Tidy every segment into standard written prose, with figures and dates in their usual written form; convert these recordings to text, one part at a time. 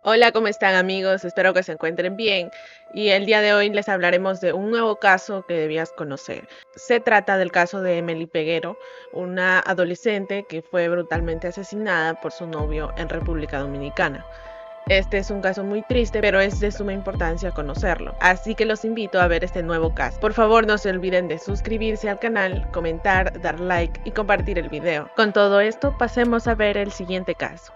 Hola, ¿cómo están amigos? Espero que se encuentren bien. Y el día de hoy les hablaremos de un nuevo caso que debías conocer. Se trata del caso de Emely Peguero, una adolescente que fue brutalmente asesinada por su novio en República Dominicana. Este es un caso muy triste, pero es de suma importancia conocerlo. Así que los invito a ver este nuevo caso. Por favor, no se olviden de suscribirse al canal, comentar, dar like y compartir el video. Con todo esto, pasemos a ver el siguiente caso.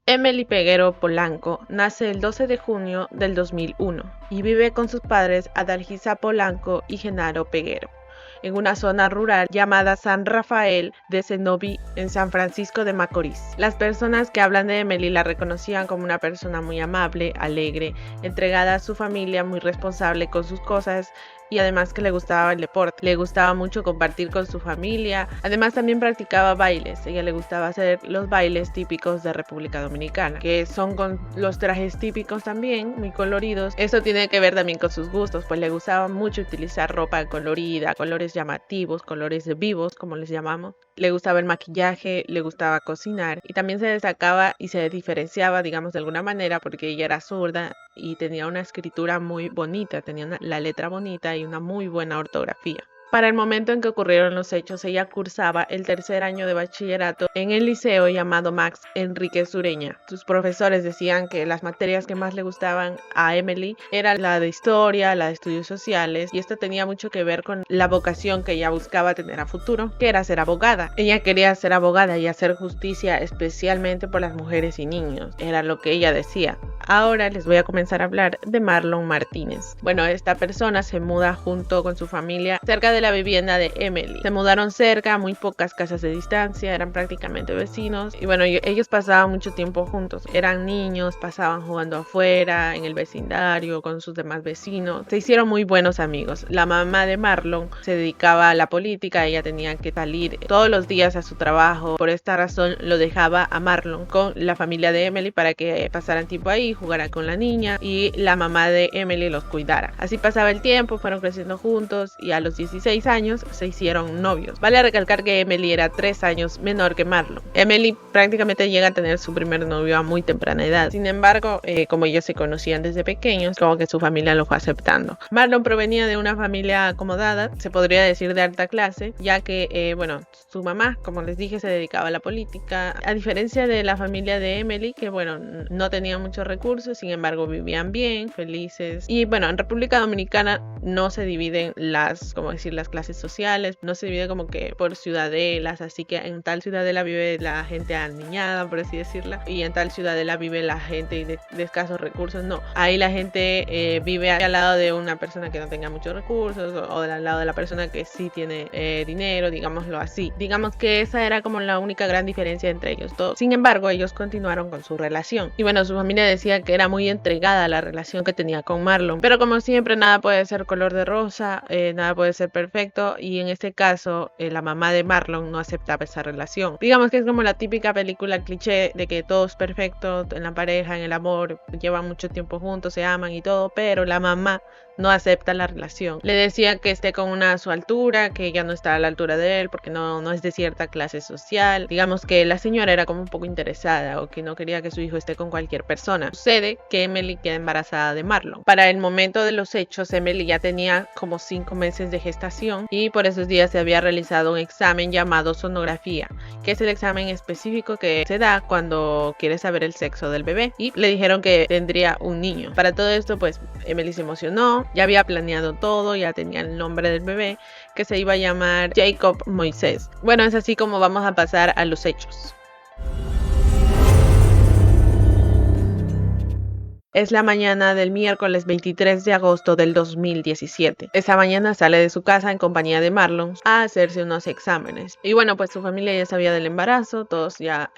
Emely Peguero Polanco nace el 12 de junio del 2001 y vive con sus padres Adalgisa Polanco y Genaro Peguero en una zona rural llamada San Rafael de Cenoví, en San Francisco de Macorís. Las personas que hablan de Emely la reconocían como una persona muy amable, alegre, entregada a su familia, muy responsable con sus cosas y además que le gustaba el deporte. Le gustaba mucho compartir con su familia. Además también practicaba bailes. Ella le gustaba hacer los bailes típicos de República Dominicana, que son con los trajes típicos también, muy coloridos. Eso tiene que ver también con sus gustos, pues le gustaba mucho utilizar ropa colorida, colores llamativos, colores vivos, como les llamamos. Le gustaba el maquillaje, le gustaba cocinar y también se destacaba y se diferenciaba, digamos, de alguna manera porque ella era zurda y tenía una escritura muy bonita, tenía la letra bonita y una muy buena ortografía. Para el momento en que ocurrieron los hechos, ella cursaba el tercer año de bachillerato en el liceo llamado Max Enríquez Ureña. Sus profesores decían que las materias que más le gustaban a Emely eran la de historia, la de estudios sociales, y esto tenía mucho que ver con la vocación que ella buscaba tener a futuro, que era ser abogada. Ella quería ser abogada y hacer justicia especialmente por las mujeres y niños, era lo que ella decía. Ahora les voy a comenzar a hablar de Marlon Martínez. Bueno, esta persona se muda junto con su familia cerca de la vivienda de Emely. Se mudaron cerca, a muy pocas casas de distancia, eran prácticamente vecinos. Y bueno, ellos pasaban mucho tiempo juntos. Eran niños, pasaban jugando afuera, en el vecindario, con sus demás vecinos. Se hicieron muy buenos amigos. La mamá de Marlon se dedicaba a la política, ella tenía que salir todos los días a su trabajo. Por esta razón lo dejaba a Marlon con la familia de Emely para que pasaran tiempo ahí, jugara con la niña y la mamá de Emely los cuidara. Así pasaba el tiempo, fueron creciendo juntos y a los 16 años se hicieron novios. Vale recalcar que Emely era 3 años menor que Marlon. Emely prácticamente llega a tener su primer novio a muy temprana edad. Sin embargo, como ellos se conocían desde pequeños, como que su familia lo fue aceptando. Marlon provenía de una familia acomodada, se podría decir de alta clase, ya que, bueno, su mamá, como les dije, se dedicaba a la política. A diferencia de la familia de Emely, que bueno, no tenía muchos recursos, sin embargo vivían bien, felices. Y bueno, en República Dominicana no se dividen las clases sociales, no se divide como que por ciudadelas, así que en tal ciudadela vive la gente aniñada, por así decirla, y en tal ciudadela vive la gente de escasos recursos. No, ahí la gente vive al lado de una persona que no tenga muchos recursos o al lado de la persona que sí tiene dinero, digámoslo así. Digamos que esa era como la única gran diferencia entre ellos dos. Sin embargo, ellos continuaron con su relación y bueno, su familia decía que era muy entregada a la relación que tenía con Marlon, pero como siempre nada puede ser color de rosa, nada puede ser perfecto, y en este caso la mamá de Marlon no aceptaba esa relación. Digamos que es como la típica película cliché de que todo es perfecto en la pareja, en el amor, llevan mucho tiempo juntos, se aman y todo, pero la mamá no acepta la relación. Le decía que esté con una a su altura, que ella no está a la altura de él porque no es de cierta clase social. Digamos que la señora era como un poco interesada o que no quería que su hijo esté con cualquier persona. Sucede que Emely queda embarazada de Marlon. Para el momento de los hechos, Emely ya tenía como 5 meses de gestación y por esos días se había realizado un examen llamado sonografía, que es el examen específico que se da cuando quieres saber el sexo del bebé, y le dijeron que tendría un niño. Para todo esto, pues Emely se emocionó, ya había planeado todo, ya tenía el nombre del bebé, que se iba a llamar Jacob Moisés. Bueno, es así como vamos a pasar a los hechos. Es la mañana del miércoles 23 de agosto del 2017. Esa mañana sale de su casa en compañía de Marlon a hacerse unos exámenes. Y bueno, pues su familia ya sabía del embarazo, todos ya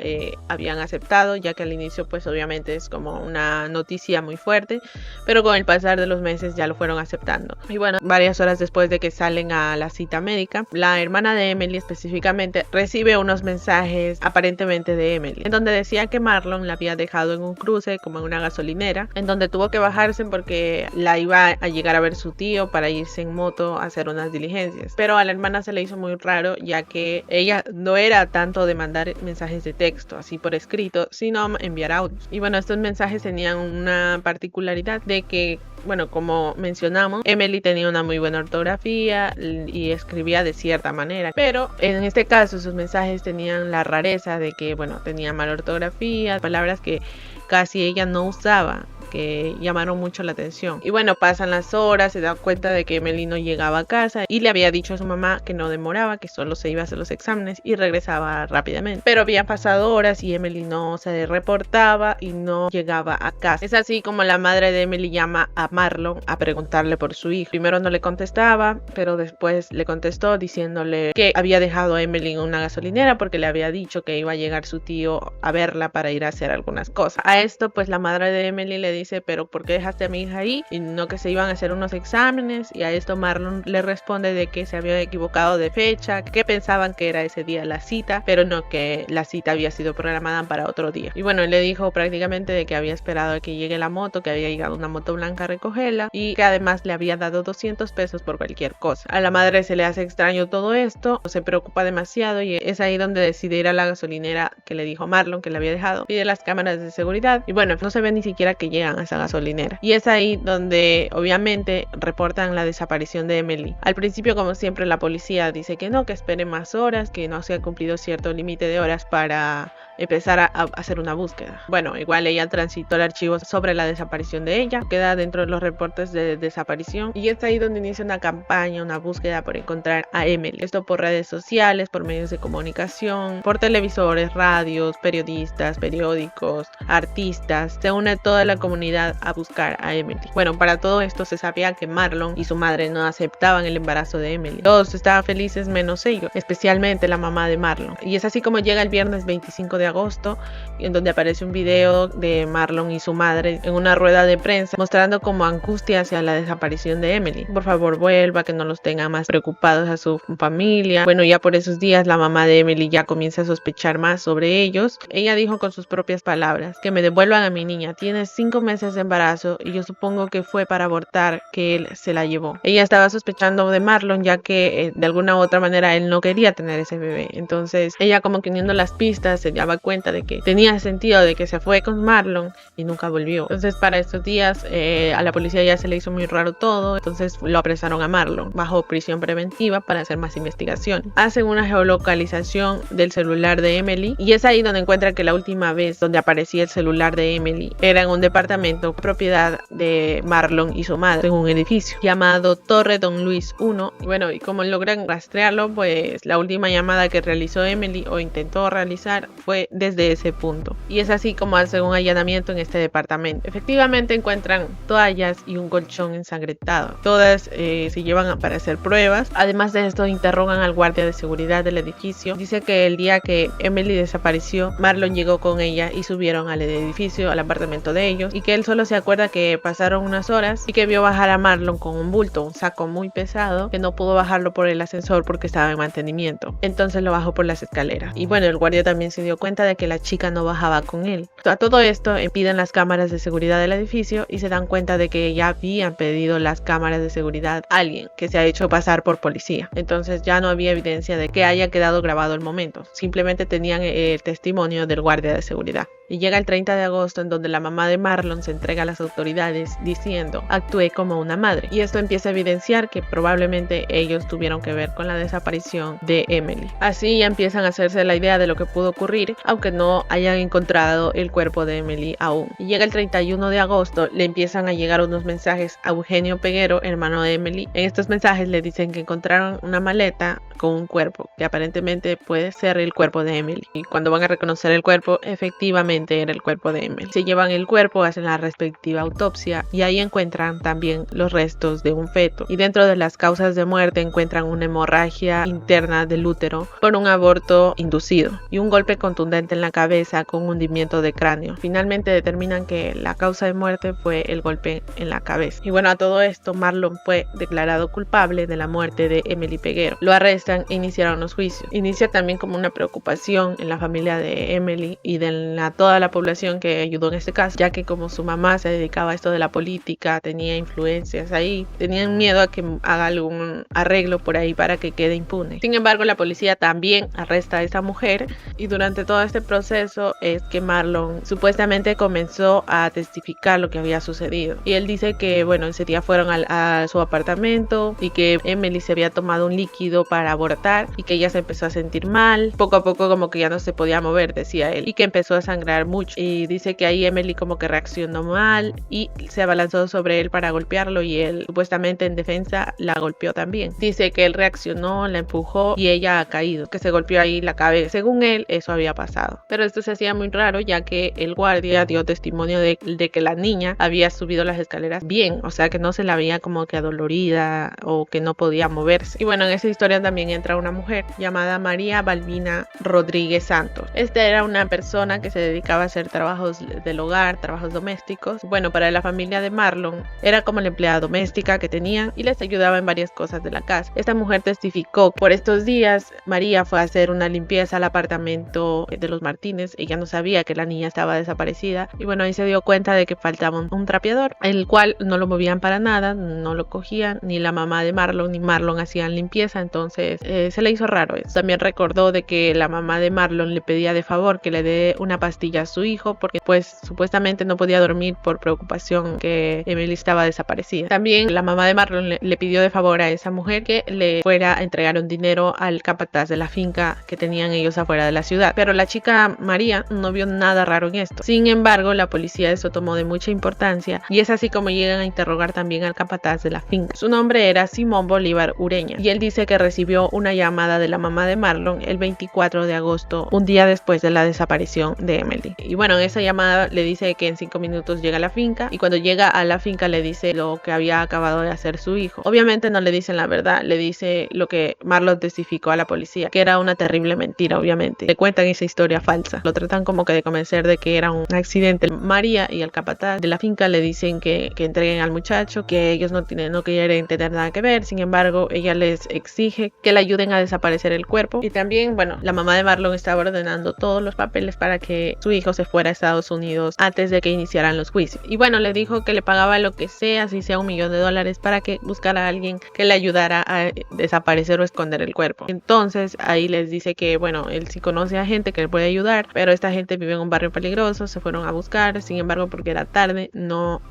habían aceptado, ya que al inicio pues obviamente es como una noticia muy fuerte, pero con el pasar de los meses ya lo fueron aceptando. Y bueno, varias horas después de que salen a la cita médica, la hermana de Emely específicamente recibe unos mensajes aparentemente de Emely, en donde decía que Marlon la había dejado en un cruce como en una gasolinera gasolinera, en donde tuvo que bajarse porque la iba a llegar a ver su tío para irse en moto a hacer unas diligencias. Pero a la hermana se le hizo muy raro, ya que ella no era tanto de mandar mensajes de texto así por escrito, sino enviar audios. Y bueno, estos mensajes tenían una particularidad de que, bueno, como mencionamos, Emily tenía una muy buena ortografía y escribía de cierta manera, pero en este caso sus mensajes tenían la rareza de que, bueno, tenía mala ortografía, palabras que casi ella no usaba, que llamaron mucho la atención. Y bueno, pasan las horas, se da cuenta de que Emily no llegaba a casa y le había dicho a su mamá que no demoraba, que solo se iba a hacer los exámenes y regresaba rápidamente. Pero habían pasado horas y Emily no se reportaba y no llegaba a casa. Es así como la madre de Emily llama a Marlon a preguntarle por su hijo. Primero no le contestaba, pero después le contestó diciéndole que había dejado a Emily en una gasolinera porque le había dicho que iba a llegar su tío a verla para ir a hacer algunas cosas. A esto pues la madre de Emily le dice: pero ¿por qué dejaste a mi hija ahí? Y no, que se iban a hacer unos exámenes. Y a esto Marlon le responde de que se había equivocado de fecha, que pensaban que era ese día la cita, pero no, que la cita había sido programada para otro día. Y bueno, él le dijo prácticamente de que había esperado a que llegue la moto, que había llegado una moto blanca a recogerla y que además le había dado 200 pesos por cualquier cosa. A la madre se le hace extraño todo esto, se preocupa demasiado y es ahí donde decide ir a la gasolinera que le dijo Marlon que le había dejado. Pide las cámaras de seguridad y bueno, no se ve ni siquiera que llegan a esa gasolinera. Y es ahí donde obviamente reportan la desaparición de Emily. Al principio, como siempre, la policía dice que no, que espere más horas, que no se ha cumplido cierto límite de horas para empezar a hacer una búsqueda. Bueno, igual ella transitó el archivo sobre la desaparición de ella, queda dentro de los reportes de desaparición y es ahí donde inicia una campaña, una búsqueda por encontrar a Emily. Esto por redes sociales, por medios de comunicación, por televisores, radios, periodistas, periódicos, artistas. Se une toda la comunidad a buscar a Emily. Bueno, para todo esto se sabía que Marlon y su madre no aceptaban el embarazo de Emily. Todos estaban felices menos ellos, especialmente la mamá de Marlon. Y es así como llega el viernes 25 de agosto, en donde aparece un video de Marlon y su madre en una rueda de prensa mostrando como angustia hacia la desaparición de Emily. Por favor vuelva, que no los tenga más preocupados a su familia. Bueno, ya por esos días la mamá de Emily ya comienza a sospechar más sobre ellos. Ella dijo con sus propias palabras: que me devuelvan a mi niña, tiene 5 meses de embarazo y yo supongo que fue para abortar que él se la llevó. Ella estaba sospechando de Marlon, ya que de alguna u otra manera él no quería tener ese bebé. Entonces ella, como que uniendo las pistas, se daba cuenta de que tenía sentido de que se fue con Marlon y nunca volvió. Entonces para estos días a la policía ya se le hizo muy raro todo, entonces lo apresaron a Marlon bajo prisión preventiva para hacer más investigación. Hacen una geolocalización del celular de Emily y es ahí donde encuentran que la última vez donde aparecía el celular de Emily era en un departamento propiedad de Marlon y su madre, en un edificio llamado Torre Don Luis 1. Y bueno, y como logran rastrearlo, pues la última llamada que realizó Emily o intentó realizar fue desde ese punto. Y es así como hacen un allanamiento en este departamento. Efectivamente encuentran toallas y un colchón ensangrentado. Todas se llevan para hacer pruebas. Además de esto, interrogan al guardia de seguridad del edificio. Dice que el día que Emily desapareció, Marlon llegó con ella y subieron al edificio, al apartamento de ellos, y que él solo se acuerda que pasaron unas horas y que vio bajar a Marlon con un bulto, un saco muy pesado, que no pudo bajarlo por el ascensor porque estaba en mantenimiento. Entonces lo bajó por las escaleras. Y bueno, el guardia también se dio cuenta de que la chica no bajaba con él. A todo esto piden las cámaras de seguridad del edificio y se dan cuenta de que ya habían pedido las cámaras de seguridad a alguien que se ha hecho pasar por policía. Entonces ya no había evidencia de que haya quedado grabado el momento. Simplemente tenían el testimonio del guardia de seguridad. Y llega el 30 de agosto, en donde la mamá de Marlon se entrega a las autoridades diciendo: actué como una madre. Y esto empieza a evidenciar que probablemente ellos tuvieron que ver con la desaparición de Emily. Así ya empiezan a hacerse la idea de lo que pudo ocurrir, aunque no hayan encontrado el cuerpo de Emily aún. Y llega el 31 de agosto, le empiezan a llegar unos mensajes a Eugenio Peguero, hermano de Emily. En estos mensajes le dicen que encontraron una maleta con un cuerpo, que aparentemente puede ser el cuerpo de Emily. Y cuando van a reconocer el cuerpo, efectivamente era el cuerpo de Emily. Se llevan el cuerpo, hacen la respectiva autopsia y ahí encuentran también los restos de un feto. Y dentro de las causas de muerte encuentran una hemorragia interna del útero por un aborto inducido y un golpe contundente en la cabeza con hundimiento de cráneo. Finalmente determinan que la causa de muerte fue el golpe en la cabeza. Y bueno, a todo esto Marlon fue declarado culpable de la muerte de Emily Peguero. Lo arrestan regresan e iniciaron los juicios. Inicia también como una preocupación en la familia de Emily y de toda la población que ayudó en este caso, ya que como su mamá se dedicaba a esto de la política, tenía influencias ahí, tenían miedo a que haga algún arreglo por ahí para que quede impune. Sin embargo, la policía también arresta a esta mujer y durante todo este proceso es que Marlon supuestamente comenzó a testificar lo que había sucedido. Y él dice que, bueno, ese día fueron a su apartamento y que Emily se había tomado un líquido para abortar y que ella se empezó a sentir mal. Poco a poco como que ya no se podía mover, decía él, y que empezó a sangrar mucho. Y dice que ahí Emily como que reaccionó mal y se abalanzó sobre él para golpearlo y él supuestamente en defensa la golpeó también. Dice que él reaccionó, la empujó y ella ha caído, que se golpeó ahí la cabeza. Según él, eso había pasado. Pero esto se hacía muy raro ya que el guardia dio testimonio de que la niña había subido las escaleras bien, o sea que no se la veía como que adolorida o que no podía moverse. Y bueno, en esa historia también entra una mujer llamada María Balbina Rodríguez Santos. Esta era una persona que se dedicaba a hacer trabajos del hogar, trabajos domésticos. Bueno, para la familia de Marlon era como la empleada doméstica que tenían y les ayudaba en varias cosas de la casa. Esta mujer testificó: por estos días María fue a hacer una limpieza al apartamento de los Martínez. Ella no sabía que la niña estaba desaparecida y bueno, ahí se dio cuenta de que faltaba un trapeador, el cual no lo movían para nada, no lo cogían, ni la mamá de Marlon ni Marlon hacían limpieza, entonces se le hizo raro eso. También recordó de que la mamá de Marlon le pedía de favor que le dé una pastilla a su hijo porque pues supuestamente no podía dormir por preocupación que Emily estaba desaparecida. También la mamá de Marlon le pidió de favor a esa mujer que le fuera a entregar un dinero al capataz de la finca que tenían ellos afuera de la ciudad, pero la chica María no vio nada raro en esto. Sin embargo, la policía eso tomó de mucha importancia y es así como llegan a interrogar también al capataz de la finca. Su nombre era Simón Bolívar Ureña y él dice que recibió una llamada de la mamá de Marlon el 24 de agosto, un día después de la desaparición de Emily. Y bueno, en esa llamada le dice que en 5 minutos llega a la finca y cuando llega a la finca le dice lo que había acabado de hacer su hijo. Obviamente no le dicen la verdad, le dice lo que Marlon testificó a la policía, que era una terrible mentira, obviamente. Le cuentan esa historia falsa, lo tratan como que de convencer de que era un accidente. María y el capataz de la finca le dicen que entreguen al muchacho, que ellos no quieren tener nada que ver. Sin embargo, ella les exige que le ayuden a desaparecer el cuerpo. Y también, bueno, la mamá de Marlon estaba ordenando todos los papeles para que su hijo se fuera a Estados Unidos antes de que iniciaran los juicios. Y bueno, le dijo que le pagaba lo que sea, si sea $1 millón para que buscara a alguien que le ayudara a desaparecer o esconder el cuerpo. Entonces ahí les dice que bueno, él sí conoce a gente que le puede ayudar, pero esta gente vive en un barrio peligroso, se fueron a buscar, sin embargo porque era tarde no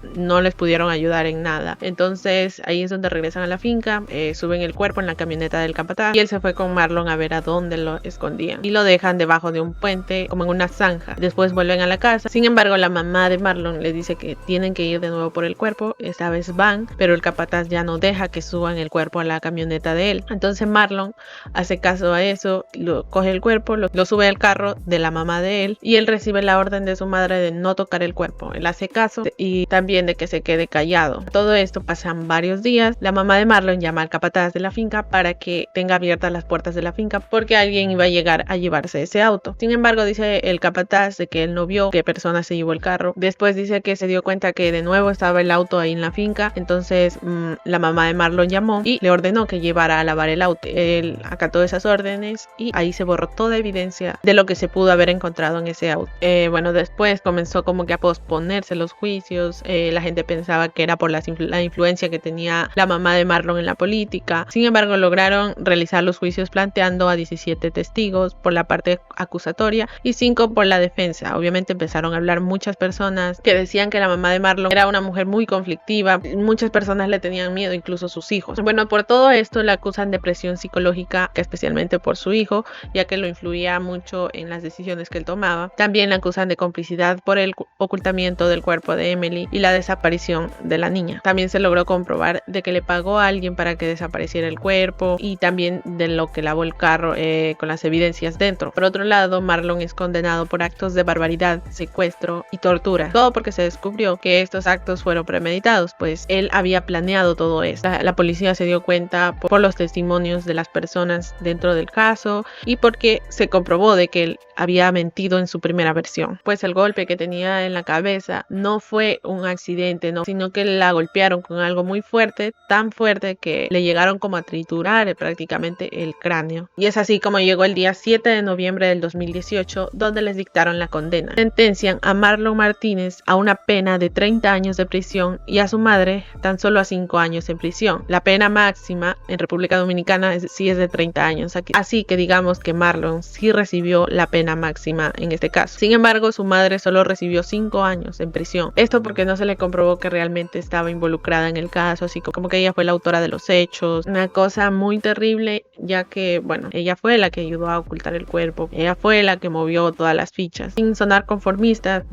les pudieron ayudar en nada. Entonces ahí es donde regresan a la finca, suben el cuerpo en la camioneta del capataz y él se fue con Marlon a ver a dónde lo escondían y lo dejan debajo de un puente como en una zanja. Después vuelven a la casa. Sin embargo, la mamá de Marlon les dice que tienen que ir de nuevo por el cuerpo. Esta vez van, pero el capataz ya no deja que suban el cuerpo a la camioneta de él. Entonces Marlon hace caso a eso, coge el cuerpo, lo sube al carro de la mamá de él y él recibe la orden de su madre de no tocar el cuerpo. Él hace caso y también de que se quede callado. Todo esto pasan varios días. La mamá de Marlon llama al capataz de la finca para que tenga abiertas las puertas de la finca porque alguien iba a llegar a llevarse ese auto. Sin embargo, dice el capataz de que él no vio qué persona se llevó el carro. Después dice que se dio cuenta que de nuevo estaba el auto ahí en la finca. Entonces la mamá de Marlon llamó y le ordenó que llevara a lavar el auto. Él acató esas órdenes y ahí se borró toda evidencia de lo que se pudo haber encontrado en ese auto. Bueno, después comenzó como que a posponerse los juicios. La gente pensaba que era por la influencia que tenía la mamá de Marlon en la política. Sin embargo, lograron realizar los juicios planteando a 17 testigos por la parte acusatoria y 5 por la defensa. Obviamente empezaron a hablar muchas personas que decían que la mamá de Marlon era una mujer muy conflictiva. Muchas personas le tenían miedo, incluso sus hijos. Bueno, por todo esto la acusan de presión psicológica, especialmente por su hijo, ya que lo influía mucho en las decisiones que él tomaba. También la acusan de complicidad por el ocultamiento del cuerpo de Emily y la desaparición de la niña. También se logró comprobar de que le pagó a alguien para que desapareciera el cuerpo y también de lo que lavó el carro con las evidencias dentro. Por otro lado, Marlon es condenado por actos de barbaridad, secuestro y tortura. Todo porque se descubrió que estos actos fueron premeditados, pues él había planeado todo esto. La policía se dio cuenta por los testimonios de las personas dentro del caso y porque se comprobó de que él había mentido en su primera versión. Pues el golpe que tenía en la cabeza no fue un accidente, no, sino que la golpearon con algo muy fuerte, tan fuerte que le llegaron como a triturar prácticamente prácticamente el cráneo. Y es así como llegó el día 7 de noviembre del 2018, donde les dictaron la condena. Sentencian a Marlon Martínez a una pena de 30 años de prisión y a su madre tan solo a 5 años en prisión. La pena máxima en República Dominicana sí es de 30 años aquí. Así que digamos que Marlon sí recibió la pena máxima en este caso. Sin embargo, su madre solo recibió 5 años en prisión. Esto porque no se le comprobó que realmente estaba involucrada en el caso, así como que ella fue la autora de los hechos. Una cosa muy terrible, ya que, bueno, ella fue la que ayudó a ocultar el cuerpo. Ella fue la que movió todas las fichas. Sin sonar conformista,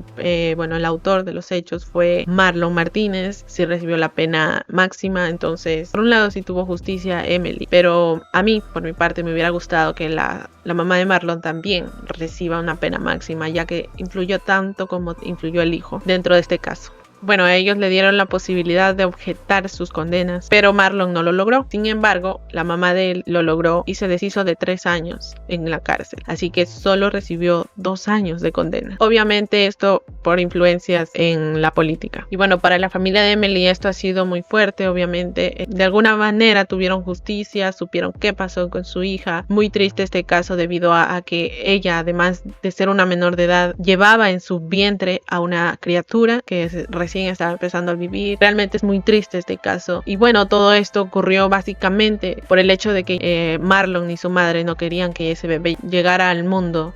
bueno, el autor de los hechos fue Marlon Martínez. Sí recibió la pena máxima, entonces, por un lado sí tuvo justicia Emily, pero a mí, por mi parte, me hubiera gustado que la mamá de Marlon también reciba una pena máxima, ya que influyó tanto como influyó el hijo dentro de este caso. Bueno, a ellos le dieron la posibilidad de objetar sus condenas, pero Marlon no lo logró. Sin embargo, la mamá de él lo logró y se deshizo de 3 años en la cárcel. Así que solo recibió 2 años de condena. Obviamente esto por influencias en la política. Y bueno, para la familia de Emily esto ha sido muy fuerte. Obviamente, de alguna manera tuvieron justicia, supieron qué pasó con su hija. Muy triste este caso debido a que ella, además de ser una menor de edad, llevaba en su vientre a una criatura que recién estaba empezando a vivir. Realmente es muy triste este caso. Y bueno, todo esto ocurrió básicamente por el hecho de que Marlon y su madre no querían que ese bebé llegara al mundo.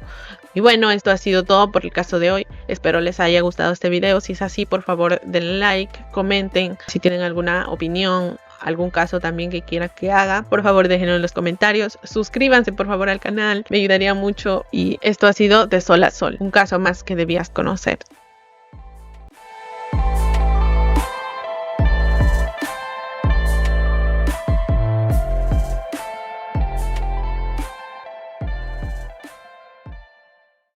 Y bueno, esto ha sido todo por el caso de hoy. Espero les haya gustado este video. Si es así, por favor denle like, comenten. Si tienen alguna opinión, algún caso también que quieran que haga, por favor déjenlo en los comentarios. Suscríbanse por favor al canal, me ayudaría mucho. Y esto ha sido De Sol a Sol, un caso más que debías conocer.